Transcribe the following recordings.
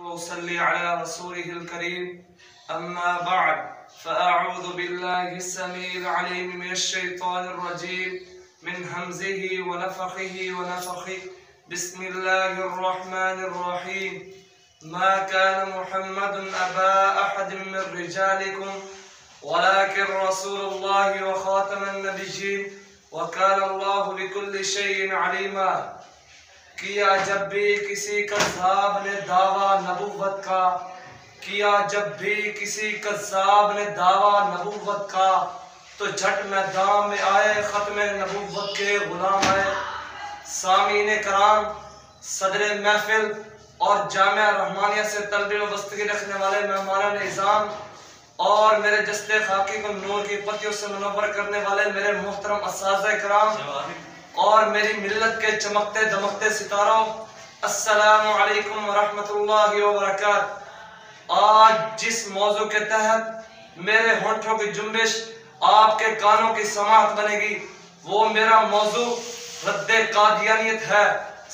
وأصلي على رسوله الكريم أما بعد فأعوذ بالله السميع العليم من الشيطان الرجيم من همزه ونفخه بسم الله الرحمن الرحيم ما كان محمد أبا أحد من رجالكم ولكن رسول الله وخاتم النبيين وكان الله بكل شيء عليما. کیا جب بھی کسی کذاب نے دعویٰ نبوت کا تو جھٹ میدان میں آئے ختم نبوت کے غلام آئے. سامعین کرام، صدر محفل اور جامعہ رحمانیہ سے طلبہ وابستگی رکھنے والے مہمانان اعظام اور میرے جسد خاکی کو نور کی پتیوں سے منور کرنے والے میرے محترم اساتذہ کرام اور میری ملت کے چمکتے دمکتے ستاروں، السلام علیکم ورحمۃ اللہ وبرکاتہ. آج جس موضوع کے تحت میرے ہونٹوں کی جنبش آپ کے کانوں کی سماعت بنے گی وہ میرا موضوع رد قادیانیت ہے.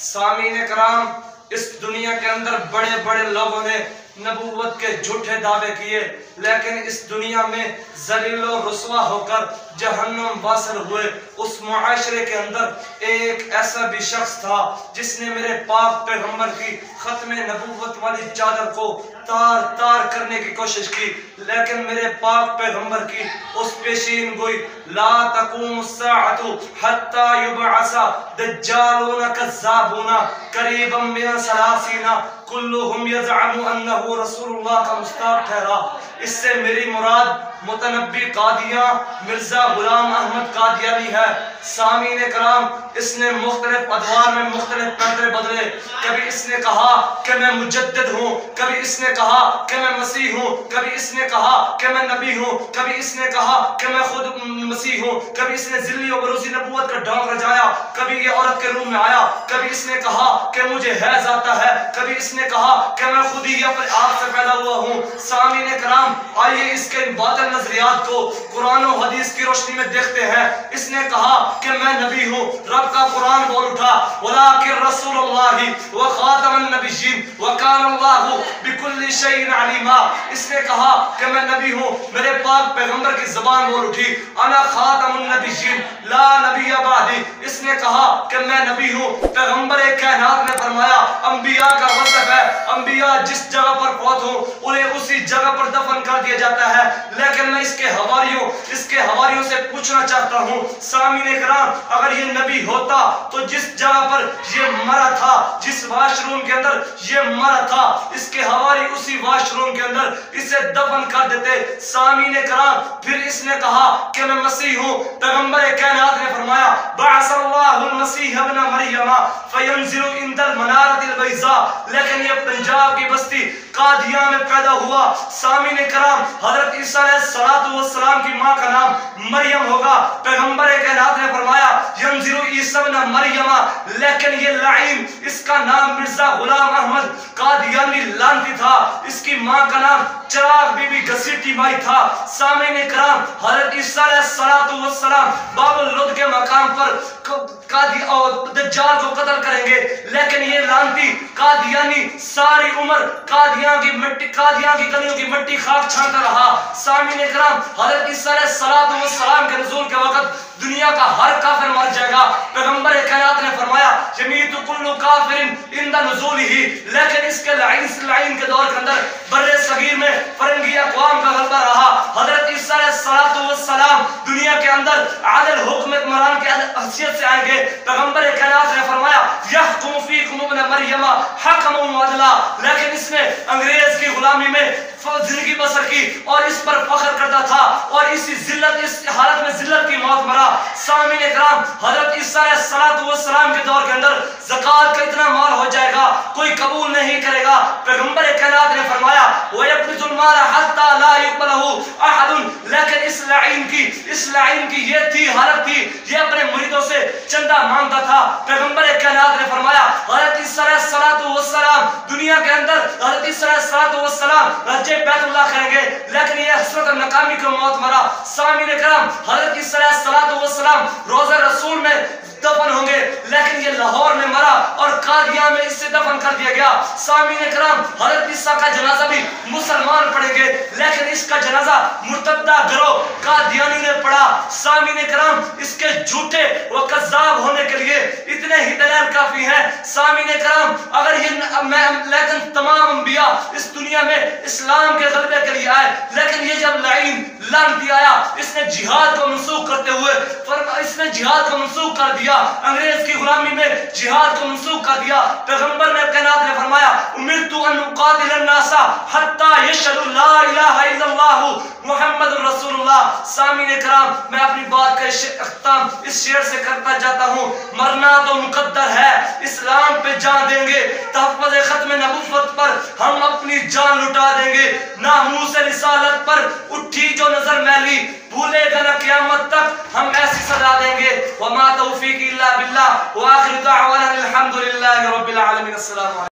سامعین کرام، اس دنیا کے اندر بڑے بڑے لوگوں نے نبوت کے جھوٹے دعوے کیے، لیکن اس دنیا میں ذلیل و رسوا ہو کر جہنم واصل ہوئے. اس معاشرے کے اندر ایک ایسا بھی شخص تھا جس نے میرے پاک پیغمبر کی ختم نبوت والی چادر کو تار تار کرنے کی کوشش کی، لیکن میرے پاک پیغمبر کی اس پیشین گوئی لا تقوم الساعۃ حتی یبعث دجالون کذابون قریبا من ثلاثین کلہم یزعم انہ رسول اللہ کا مستاق ٹھہرا. اس سے میری مراد متنبی قادیاں مرزا غلام احمد قادیانی ہے. سامعین کرام، اس نے مختلف ادوار میں مختلف پیدرے بدلے. کبھی اس نے کہا کہ میں مجدد ہوں، کبھی اس نے کہا کہ میں مسیح ہوں، کبھی اس نے کہا کہ میں نبی ہوں، کبھی اس نے کہا کہ میں خود مسیح ہوں، کبھی اس نے ذلی و بروزی نبوت کا ڈانگ رجایا، کبھی یہ عورت کے روم میں آیا، کبھی اس نے کہا کہ مجھے حیض آتا ہے، کبھی اس نے کہا کہ میں خود ہی اپنے آپ سے پیدا ہوا ہوں. سامعین کرام، آئیے اس کے باطل نظریات کو قرآن و حدیث کی روشنی میں دیکھتے ہیں. اس نے کہا کہ میں نبی ہوں، رب کا قرآن بول اٹھا وَلَٰكِن رَّسُولُ اللَّهِ وَخَاتَمَ النَّبِيِّينَ وَكَانَ اللَّهُ بِكُلِّ شَيْءٍ عَلِيمًا. اس نے کہا کہ میں نبی ہوں، میرے پاک پیغمبر کی زبان بول اٹھی انا خاتم النبیین لا نبی بعدی. اس نے کہا کہ میں نبی ہوں. پیغمبر کائنات نے فرمایا انبیاء کا وصف ہے انبیاء جس جگہ پر فوت ہوں انہیں اسی جگہ پر دفن کر دیا جاتا ہے. لیکن میں اس کے حواریوں سے پوچھنا چاہتا ہوں سامعین کرام، اگر یہ نبی ہوتا تو جس جگہ پر یہ مرا تھا، جس واش روم کے اندر یہ مرا تھا، اس کے حواری اسی واش روم کے اندر اسے دفن کر دیتے. سامعین کرام، پھر اس نے کہا کہ میں مسیح ہوں. پیغمبر کائنات نے فرمایا بعث اللہ المسیح ابن مریم فینزل عند المنارۃ البیضاء. لیکن یہ پنجاب کی بستی قادیاں میں پیدا ہوا. سامعین کرام، حضرت عیسیٰ علیہ السلام کی ماں کا نام مریم ہوگا. پیغمبر کائنات نے فرمایا ینزل عیسیٰ ابن مریم، لیکن یہ لعین اس کا نام مرزا غلام احمد قادیانی لعنتی تھا. اس کی ماں کا نام چراغ بی بی گھسیٹی مائی تھا. سامعین کرام، حضرت عیسیٰ علیہ السلام باب اللد کے مقام پر قادی اور دجال کو قتل کریں گے، لیکن یہ لعنتی قادیانی ساری عمر قادیاں کی گلیوں کی مٹی خاک چھانتا رہا. سامعین کرام، حضرت عیسیٰ علیہ السلام کے نزول کے وقت دنیا کا ہر کافر مر جائے گا. پیغمبر کائنات نے فرمایا یمیت کل کافر عند نزولہ. لیکن اس کے لعین کے دور کے اندر بر صغیر میں فرنگی اقوام کا غلبہ رہا. حضرت عیسیٰ علیہ السلام دنیا کے اندر عادل حکمران کے حیثیت سے آئیں گے. پیغمبر کائنات نے فرمایا یحکم فیکم ابن مریم حکما وعدلا. لیکن اس نے انگریز کی غلامی میں زندگی بسر کی اور اس پر فخر کرتا تھا اور اس حالت میں ذلت کی موت مرا. سامعین اکرام، حضرت عیسیٰ علیہ السلام کے دور کے اندر زکوٰۃ کا اتنا مال ہو جائے گا کوئی قبول نہیں کرے گا. پیغمبر کائنات نے فرمایا وَيَقْبِضُ الْمَالَ حَتَّى لَا يُقْبَلَهُ أَحَدٌ. لیکن اس لعین کی یہ تھی حالت تھی، یہ اپنے مریدوں سے چندہ مانگتا تھا. پیغمبر کائنات نے فرمایا حضرت عیسیٰ علیہ السلام دنیا کے اندر حضرت عیسیٰ علیہ السلام رجے بیت اللہ کریں گے، لیکن یہ حسرت اور ناکامی کو موت مرا. سامعین کرام، حضرت عیسیٰ علیہ السلام روزہ رسول میں دفن ہوں گے، لیکن یہ لاہور میں مرا اور قادیان میں اس سے دفن کر دیا گیا۔ سامعین کرام، حضرت عیسیٰ کا جنازہ بھی مسلمان پڑھیں گے، لیکن اس کا جنازہ مرتدہ گروہ قادیانی نے پڑھا۔ سامعین کرام، اس کے جھوٹے و کذاب ہونے کے لیے اتنے ہی دلائل کافی ہیں۔ سامعین کرام، اگر لیکن تمام انبیاء اس دنیا میں اسلام کے غلبے کے لیے آئے، لیکن یہ جب لعین لعنتی آیا، اس نے جہاد کو منسوخ کرتے ہوئے اس نے جہاد کو منسوخ کر دیا، انگریز کی غلامی میں جہاد کو منسوخ کر دیا۔ پیغمبر نے کائنات نے فرمایا امرت ان اقاتل الناس حتی یشهدوا لا الہ الا اللہ محمد رسول اللہ۔ سامعین کرام، میں اپنی بات کا اختتام اس شعر سے کرتا جاتا ہوں۔ مرنا تو مقدر ہے، اسلام پہ جان دیں گے، تحفظ ختم نبوت پر ہم اپنی جان لٹا دیں گے۔ ناموس رسالت پر اٹھی جو نظر میلی، بھولے گا نہ قیامت تک ہم ایسی سزا دیں گے۔ وما توفیقی الا باللہ، وآخر دعوانا الحمدللہ رب العالمین۔ السلام علیکم۔